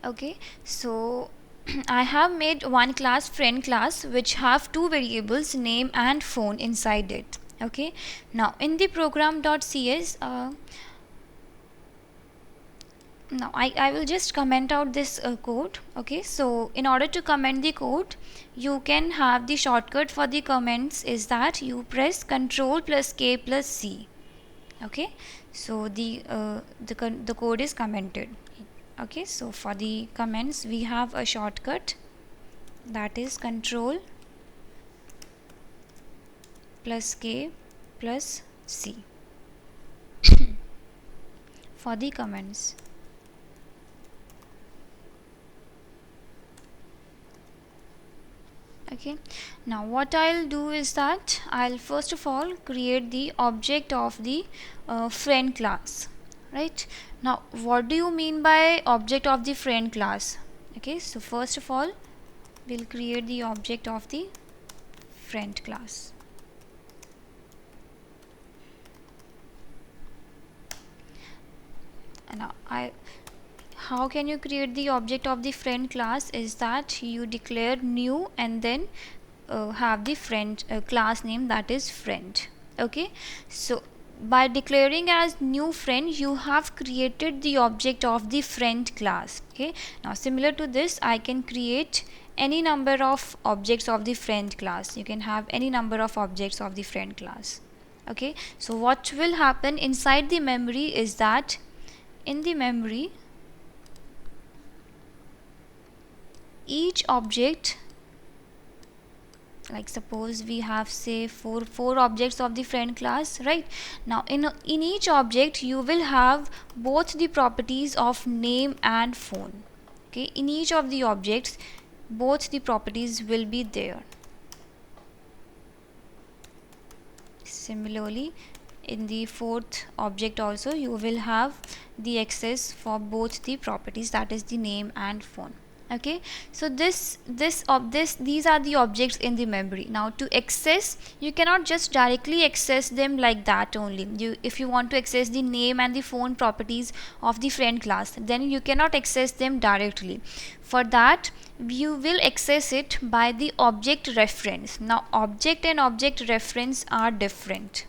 Okay, so I have made one class, friend class, which have two variables, name and phone inside it. Okay, now in the program.cs, now I will just comment out this code. Okay, so in order to comment the code, you can have the shortcut for the comments is that you press Ctrl plus K plus C. Okay, so the code is commented. Okay, so for the comments we have a shortcut, that is Ctrl plus K plus C for the comments. Okay, now what I'll do is that I'll first of all create the object of the friend class. Right, now what do you mean by object of the friend class? Okay, so first of all we'll create the object of the friend class. Now how can you create the object of the friend class is that you declare new and then have the friend class name, that is friend. Okay, so by declaring as new friend you have created the object of the friend class. Okay, now similar to this I can create any number of objects of the friend class. You can have any number of objects of the friend class. Okay, so what will happen inside the memory is that in the memory each object, like suppose we have say four objects of the friend class, right? Now in each object you will have both the properties of name and phone. Okay, in each of the objects both the properties will be there. Similarly in the fourth object also you will have the access for both the properties, that is the name and phone. Okay, so these are the objects in the memory. Now to access, you cannot just directly access them like that only. If you want to access the name and the phone properties of the friend class, then you cannot access them directly. For that you will access it by the object reference. Now object and object reference are different.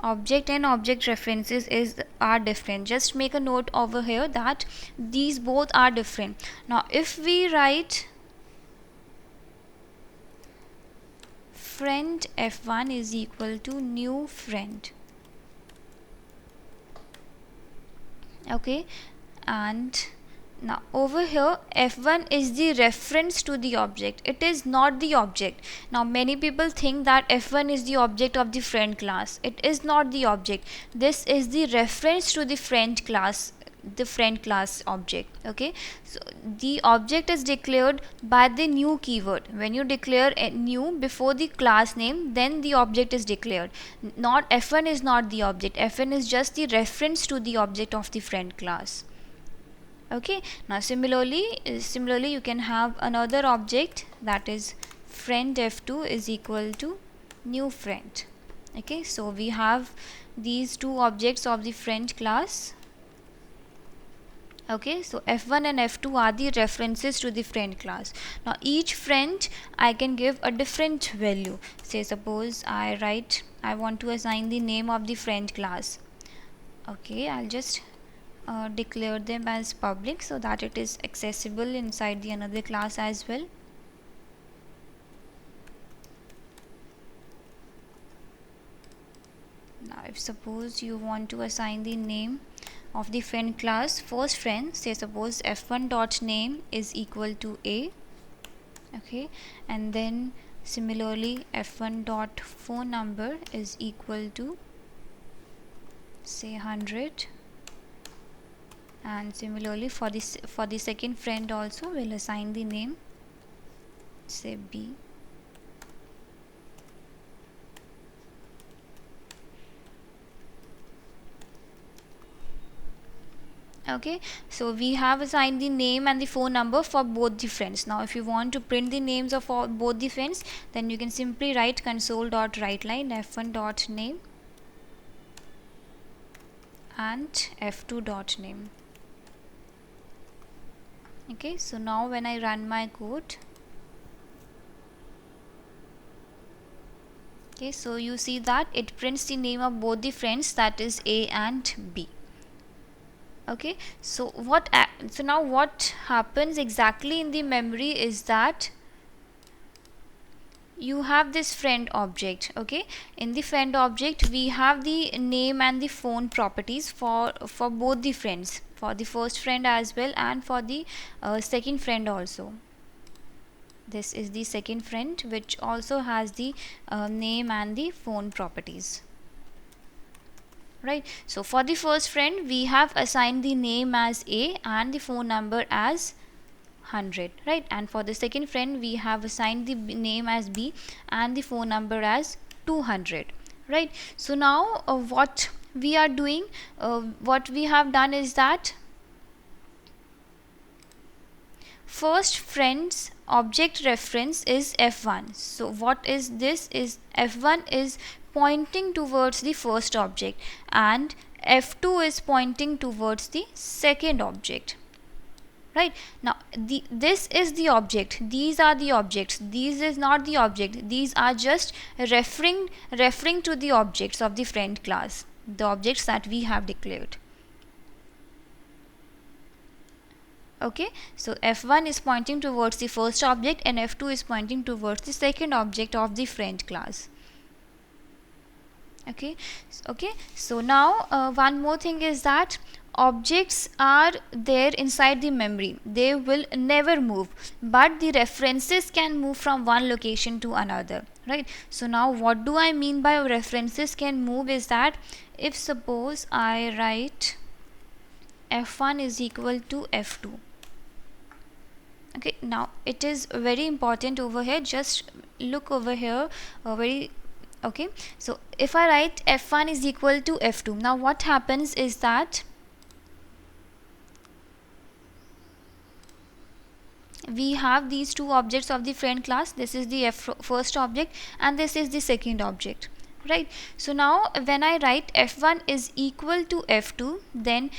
Object and object references are different. Just make a note over here that these both are different. Now if we write friend f1 is equal to new friend, okay, and now over here f1 is the reference to the object, it is not the object. Now many people think that f1 is the object of the friend class. It is not the object. This is the reference to the friend class, the friend class object. Okay, so the object is declared by the new keyword. When you declare a new before the class name, then the object is declared. Not f1 is not the object. f1 is just the reference to the object of the friend class. Okay, now similarly you can have another object, that is friend f2 is equal to new friend. Okay, so we have these two objects of the friend class. Okay, so f1 and f2 are the references to the friend class. Now each friend I can give a different value. Say suppose I want to assign the name of the friend class. Okay, I'll just declare them as public so that it is accessible inside the another class as well. Now if suppose you want to assign the name of the friend class, first friend, say suppose f1 dot name is equal to a. Okay, and then similarly f1 dot phone number is equal to say 100, and similarly for the second friend also we'll assign the name, say b. Okay, so we have assigned the name and the phone number for both the friends. Now if you want to print the names of both the friends, then you can simply write console.writeLine f1.name and f2.name. Okay, so now when I run my code, okay, so you see that it prints the name of both the friends, that is A and B. Okay, so so now what happens exactly in the memory is that you have this friend object. Okay, in the friend object we have the name and the phone properties for both the friends, for the first friend as well and for the second friend also. This is the second friend, which also has the name and the phone properties, right? So for the first friend we have assigned the name as A and the phone number as 100, right? And for the second friend we have assigned the name as B and the phone number as 200, right? So now what we are doing, what we have done is that first friend's object reference is f1. So what is this is f1 is pointing towards the first object and f2 is pointing towards the second object, right? Now this is the object, these are the objects, these is not the object, these are just referring to the objects of the friend class, the objects that we have declared. Okay, so f1 is pointing towards the first object and f2 is pointing towards the second object of the friend class. Okay, so now one more thing is that objects are there inside the memory, they will never move, but the references can move from one location to another, right? So now what do I mean by references can move is that if suppose I write f1 is equal to f2. Okay, now it is very important over here, just look over here, very okay. So if I write f1 is equal to f2, now what happens is that we have these two objects of the friend class, this is the first object and this is the second object, right? So now when I write f1 is equal to f2, then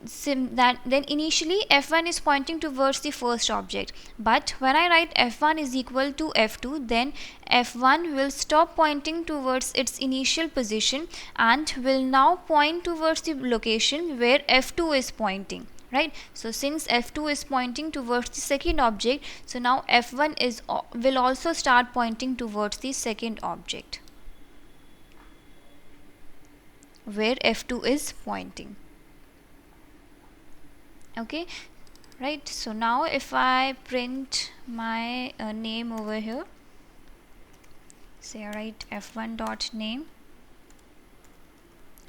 then initially f1 is pointing towards the first object, but when I write f1 is equal to f2, then f1 will stop pointing towards its initial position and will now point towards the location where f2 is pointing, right? So since f2 is pointing towards the second object, so now f1 is will also start pointing towards the second object where f2 is pointing. Okay, right? So now if I print my name over here, say I write f1 dot name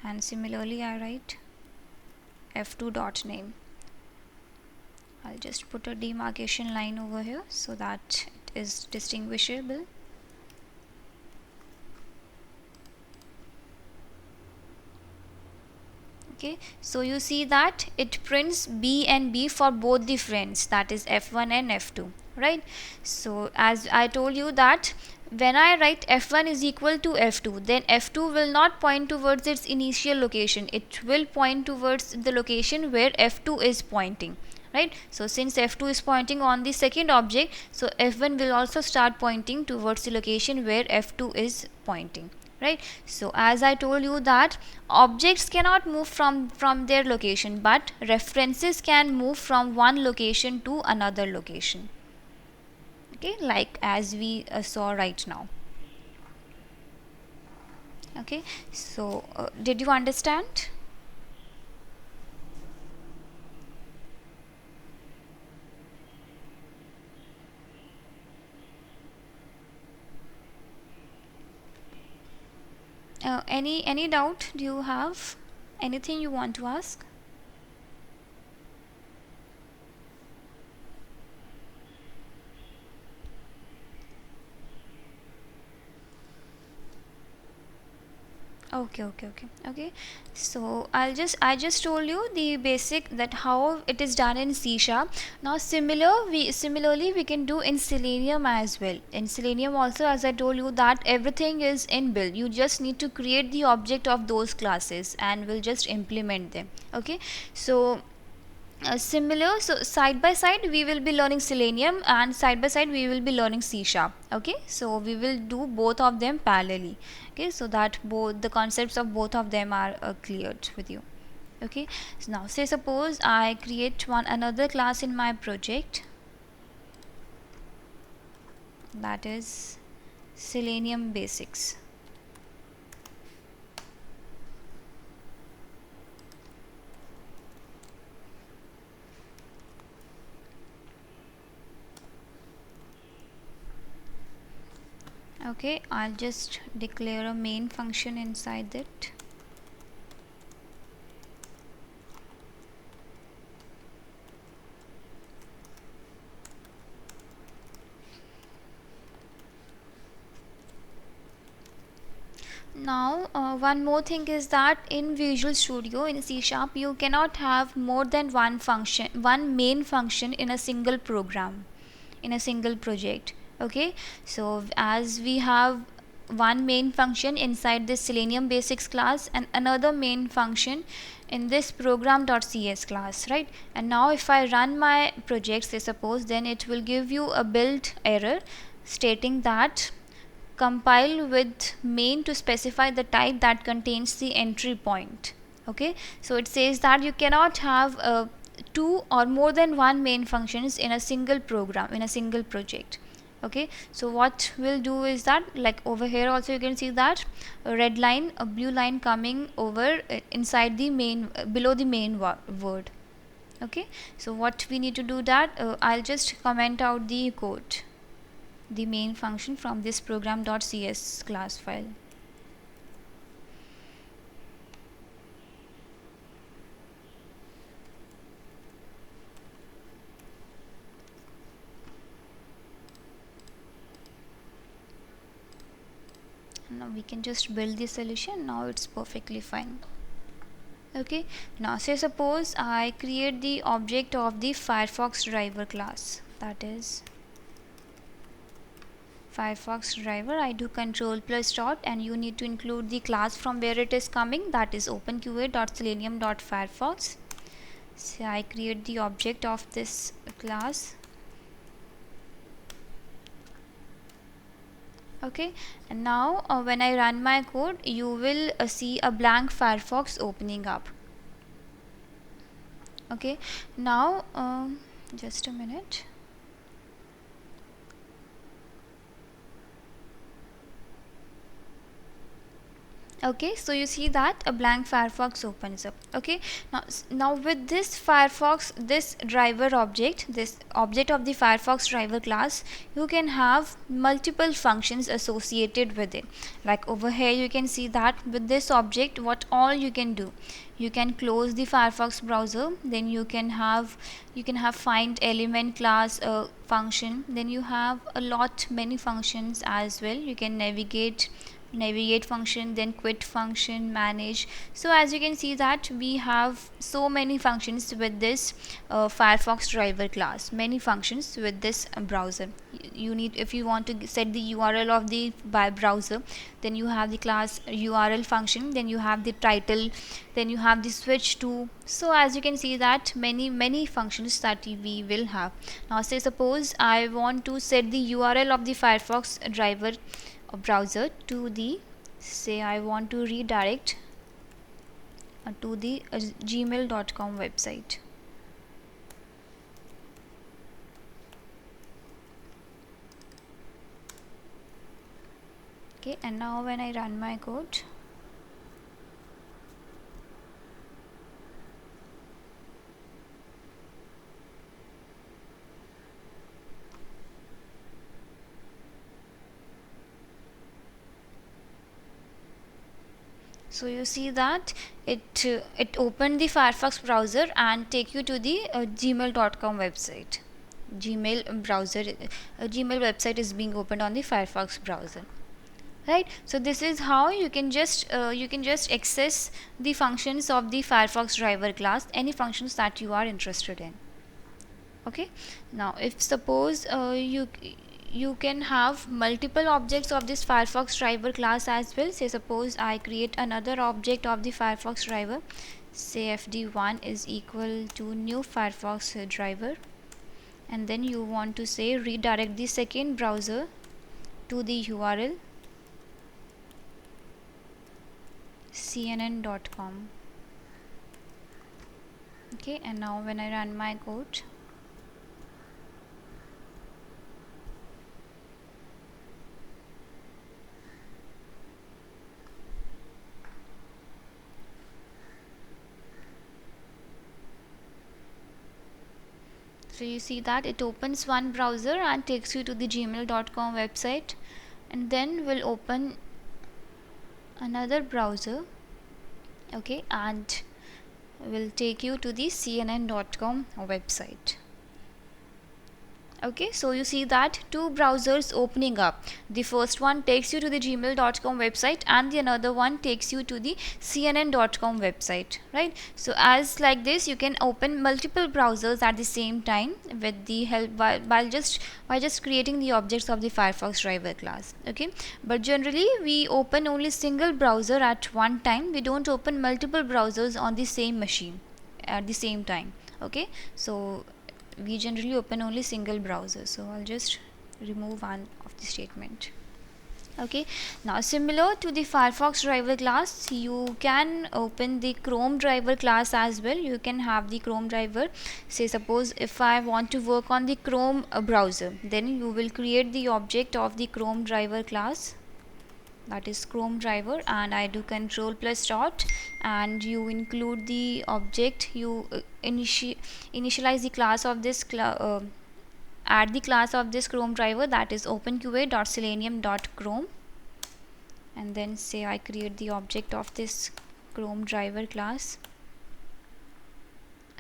and similarly I write f2 dot name. I'll just put a demarcation line over here so that it is distinguishable. Okay, so you see that it prints B and B for both the friends, that is f1 and f2, right? So as I told you that when I write f1 is equal to f2, then f2 will not point towards its initial location, it will point towards the location where f2 is pointing, right? So since f2 is pointing on the second object, so f1 will also start pointing towards the location where f2 is pointing, right? So as I told you that objects cannot move from their location, but references can move from one location to another location. Okay, like as we saw right now. Okay, so did you understand? Any doubt do you have? Anything you want to ask? Okay. So I just told you the basic that how it is done in C sharp. Now similarly we can do in Selenium as well. In Selenium also, as I told you, that everything is inbuilt. You just need to create the object of those classes and we'll just implement them. Okay. So similar, so side by side we will be learning Selenium and side by side we will be learning C sharp. Okay, so we will do both of them parallelly. Okay, so that both the concepts of both of them are cleared with you. Okay, so now say suppose I create one another class in my project, that is Selenium basics. Okay, I'll just declare a main function inside it. Now one more thing is that in Visual Studio in C sharp you cannot have more than one main function in a single program, in a single project. Okay, so as we have one main function inside this Selenium basics class and another main function in this program.cs class, right? And now if I run my project, say suppose, then it will give you a build error stating that compile with main to specify the type that contains the entry point. Okay, so it says that you cannot have two or more than one main functions in a single program, in a single project. Okay, so what we'll do is that, like over here also you can see that a red line, a blue line coming over inside the main, below the main word. Okay, so what we need to do that, I'll just comment out the code, the main function from this program.cs class file. Now we can just build the solution. Now it's perfectly fine. Okay, now say suppose I create the object of the Firefox driver class, that is Firefox driver. I do control plus dot and you need to include the class from where it is coming, that is openqa.selenium.firefox. So I create the object of this class. Okay, and now when I run my code, you will see a blank Firefox opening up. Okay, now just a minute. Okay, so you see that a blank Firefox opens up. Okay, now with this Firefox, this driver object, this object of the Firefox driver class, you can have multiple functions associated with it. Like over here you can see that with this object, what all you can do, you can close the Firefox browser, then you can have find element class function, then you have a lot many functions as well. You can navigate function, then quit function, manage. So as you can see that we have so many functions with this Firefox driver class, many functions with this browser. You need, if you want to set the URL of the browser, then you have the class URL function, then you have the title, then you have the switch to. So as you can see that many functions that we will have. Now say suppose I want to set the URL of the Firefox driver browser to the, say I want to redirect to the gmail.com website. Okay, and now when I run my code, so you see that it opened the Firefox browser and take you to the gmail.com website. Gmail website is being opened on the Firefox browser. right? So this is how you can just access the functions of the Firefox driver class, any functions that you are interested in. Okay, now if suppose you can have multiple objects of this Firefox driver class as well. Say suppose I create another object of the Firefox driver, say fd1 is equal to new Firefox driver, and then you want to say redirect the second browser to the URL cnn.com. okay, and now when I run my code, so you see that it opens one browser and takes you to the gmail.com website, and then will open another browser, okay, and will take you to the cnn.com website. Okay, so you see that two browsers opening up. The first one takes you to the gmail.com website, and the another one takes you to the cnn.com website, right? So as like this, you can open multiple browsers at the same time with the help by just creating the objects of the Firefox driver class. Okay, but generally we open only single browser at one time. We don't open multiple browsers on the same machine at the same time. Okay, so we generally open only single browser. So I'll just remove one of the statement. Okay, now similar to the Firefox driver class, you can open the Chromedriver class as well. You can have the Chromedriver. Say suppose if I want to work on the Chrome browser, then you will create the object of the Chromedriver class, that is Chromedriver, and I do control plus dot, and you include the object, you initialize the class of this add the class of this Chromedriver, that is openqa.selenium.chrome, and then say I create the object of this Chromedriver class.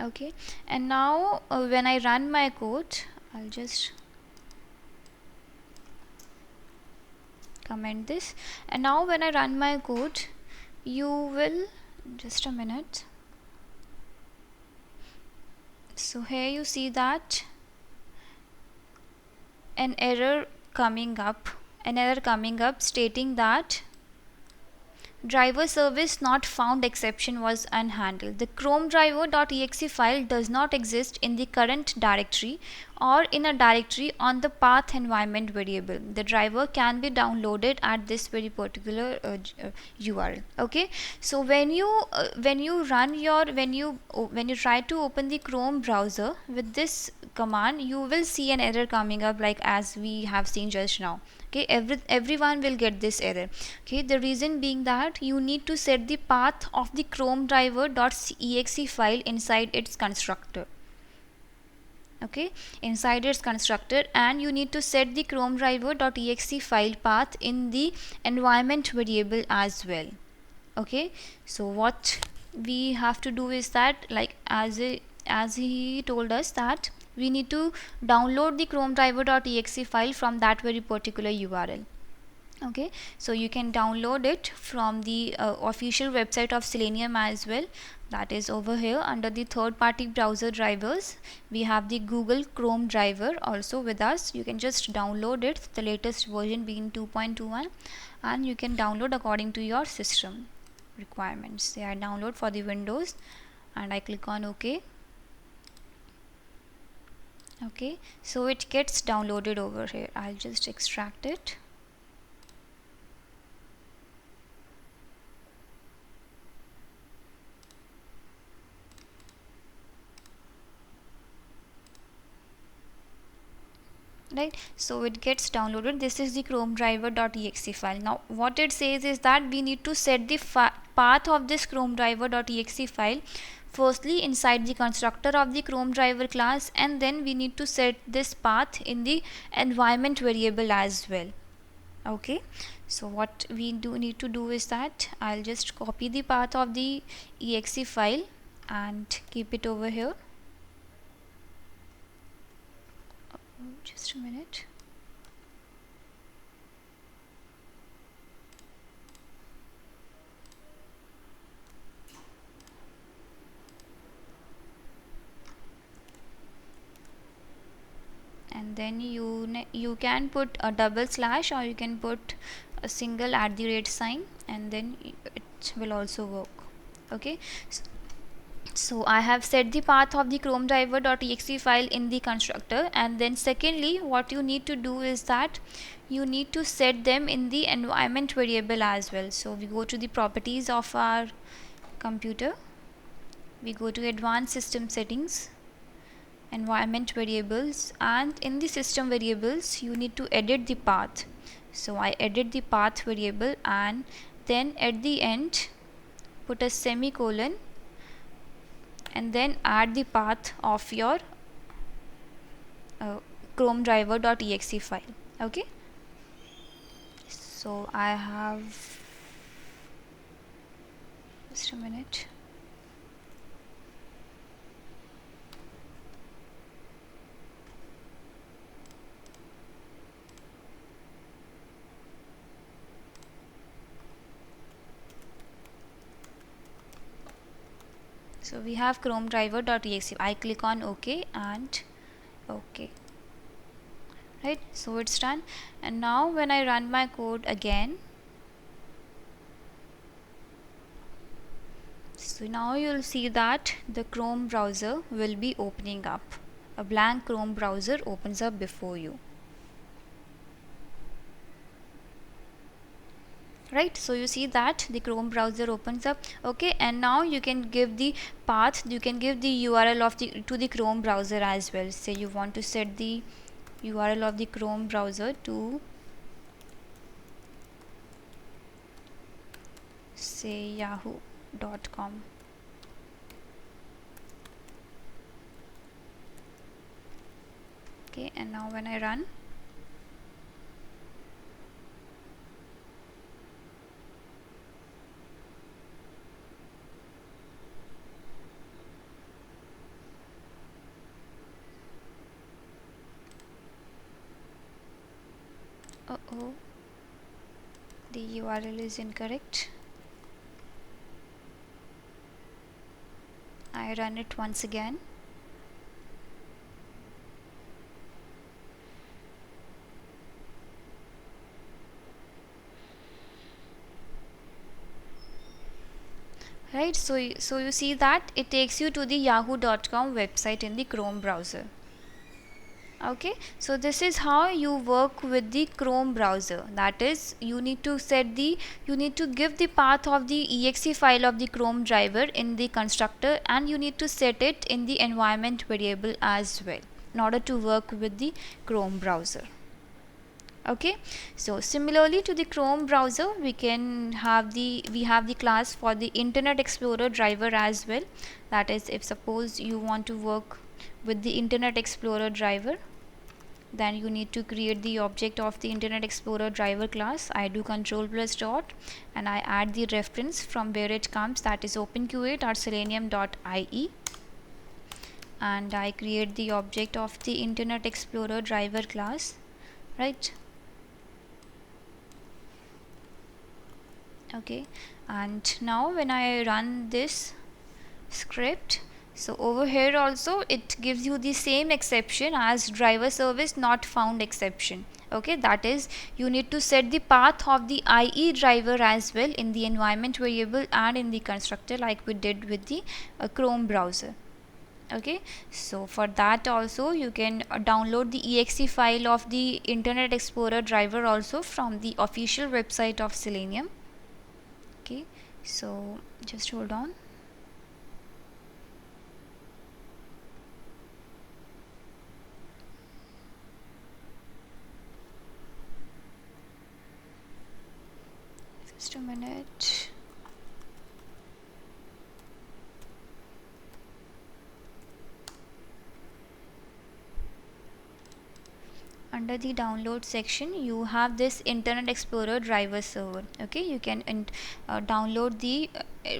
Okay, and now when I run my code, I'll just comment this, and now when I run my code, you will just a minute. So here you see that an error coming up stating that driver service not found exception was unhandled. The Chromedriver.exe file does not exist in the current directory or in a directory on the path environment variable. The driver can be downloaded at this very particular URL. Okay, so when you try to open the Chrome browser with this command, you will see an error coming up, like as we have seen just now. Okay, everyone will get this error. Okay, the reason being that you need to set the path of the Chromedriver.exe file inside its constructor. Okay, inside its constructor, and you need to set the Chromedriver.exe file path in the environment variable as well. Okay, so what we have to do is that, like as he told us, that we need to download the Chromedriver.exe file from that very particular URL. Okay, so you can download it from the official website of Selenium as well, that is over here under the third party browser drivers. We have the Google Chrome driver also with us. You can just download it, the latest version being 2.21, and you can download according to your system requirements. Say I download for the Windows, and I click on OK. Okay, so it gets downloaded over here. I'll just extract it. Right, so it gets downloaded. This is the Chromedriver.exe file. Now what it says is that we need to set the path of this Chromedriver.exe file firstly inside the constructor of the Chromedriver class, and then we need to set this path in the environment variable as well. Okay, so what we need to do is that I'll just copy the path of the exe file and keep it over here. Just a minute. and then you can put a double slash, or you can put a single @ and then it will also work. Okay, so I have set the path of the Chromedriver.exe file in the constructor, and then secondly what you need to do is that you need to set them in the environment variable as well. So we go to the properties of our computer, we go to advanced system settings, environment variables, and in the system variables you need to edit the path. So I edit the path variable, and then at the end put a semicolon and then add the path of your Chromedriver.exe file. Okay, so I have, just a minute. So we have Chromedriver.exe. I click on OK and OK. Right, so it's done. And now when I run my code again, so now you'll see that the Chrome browser will be opening up. A blank Chrome browser opens up before you. Right, so you see that the Chrome browser opens up. Okay, and now you can give the path, you can give the URL of the to the Chrome browser as well. Say you want to set the URL of the Chrome browser to, say, yahoo.com. Okay, and now when I run, the URL is incorrect. I run it once again. Right, so you see that it takes you to the yahoo.com website in the Chrome browser. Okay, so this is how you work with the Chrome browser. That is, you need to give the path of the exe file of the Chromedriver in the constructor, and you need to set it in the environment variable as well in order to work with the Chrome browser. Okay, so similarly to the Chrome browser, we have the class for the Internet Explorer driver as well. That is, if suppose you want to work with the Internet Explorer driver, then you need to create the object of the Internet Explorer driver class. I do control+dot and I add the reference from where it comes, that is openqa.selenium.ie, and I create the object of the Internet Explorer driver class. Right, okay, and now when I run this script, so over here also it gives you the same exception as driver service not found exception. Okay, that is, you need to set the path of the IE driver as well in the environment variable and in the constructor, like we did with the Chrome browser. Okay, so for that also you can download the exe file of the Internet Explorer driver also from the official website of Selenium. Okay, so just hold on. Just a minute. Under the download section you have this Internet Explorer driver server. Okay, you can download the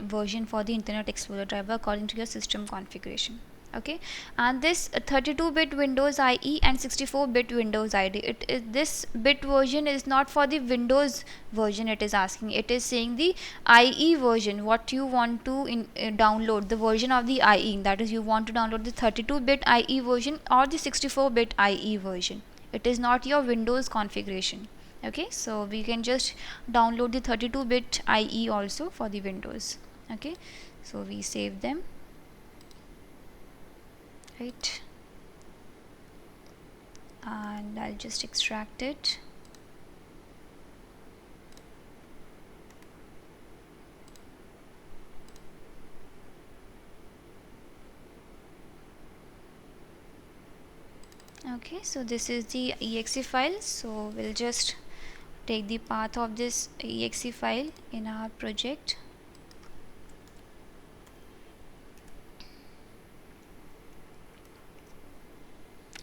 version for the Internet Explorer driver according to your system configuration. Okay, and this 32-bit Windows IE and 64-bit Windows ID, this bit version is not for the Windows version. It is asking, it is saying the IE version, what you want to download, the version of the IE, that is you want to download the 32-bit IE version or the 64-bit IE version. It is not your Windows configuration. Okay, so we can just download the 32-bit IE also for the Windows. Okay, so we save them, right, and I'll just extract it. Okay, so this is the exe file, so we'll just take the path of this exe file in our project.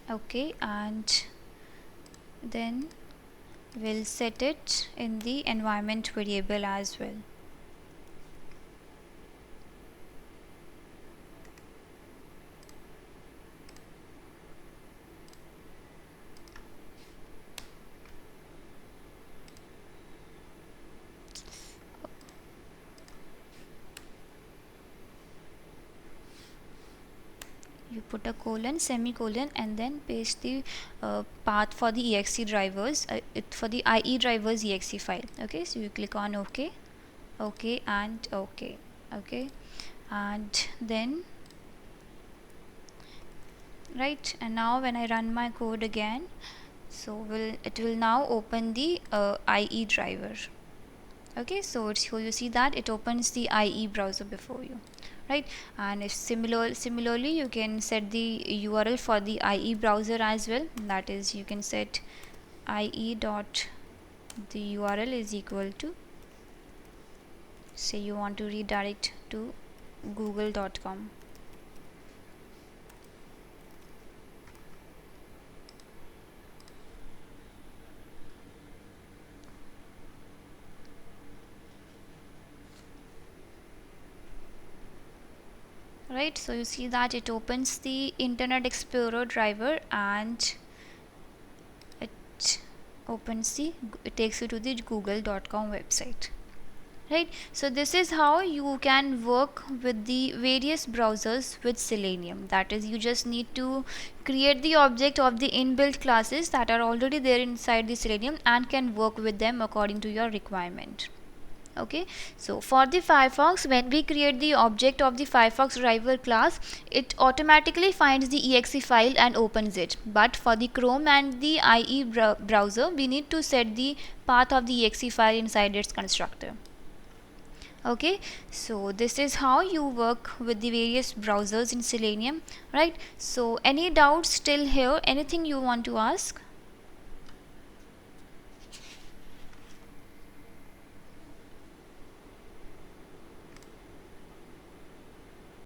Okay, and then we'll set it in the environment variable as well. You put a colon, semicolon, and then paste the path for the exe drivers, for the IE drivers exe file. Okay, so you click on OK, OK, and OK. Okay, and then right, and now when I run my code again, so it will now open the IE driver. Okay, so you see that it opens the IE browser before you, right? And if similarly you can set the URL for the IE browser as well, that is you can set IE dot the URL is equal to, say you want to redirect to google.com. Right, so you see that it opens the Internet Explorer driver and it takes you to the google.com website. Right, so this is how you can work with the various browsers with Selenium. That is, you just need to create the object of the inbuilt classes that are already there inside the Selenium and can work with them according to your requirement. Okay, so for the Firefox, when we create the object of the Firefox driver class, it automatically finds the exe file and opens it. But for the Chrome and the IE browser, we need to set the path of the exe file inside its constructor. Okay, so this is how you work with the various browsers in Selenium, right? So any doubts still here, anything you want to ask?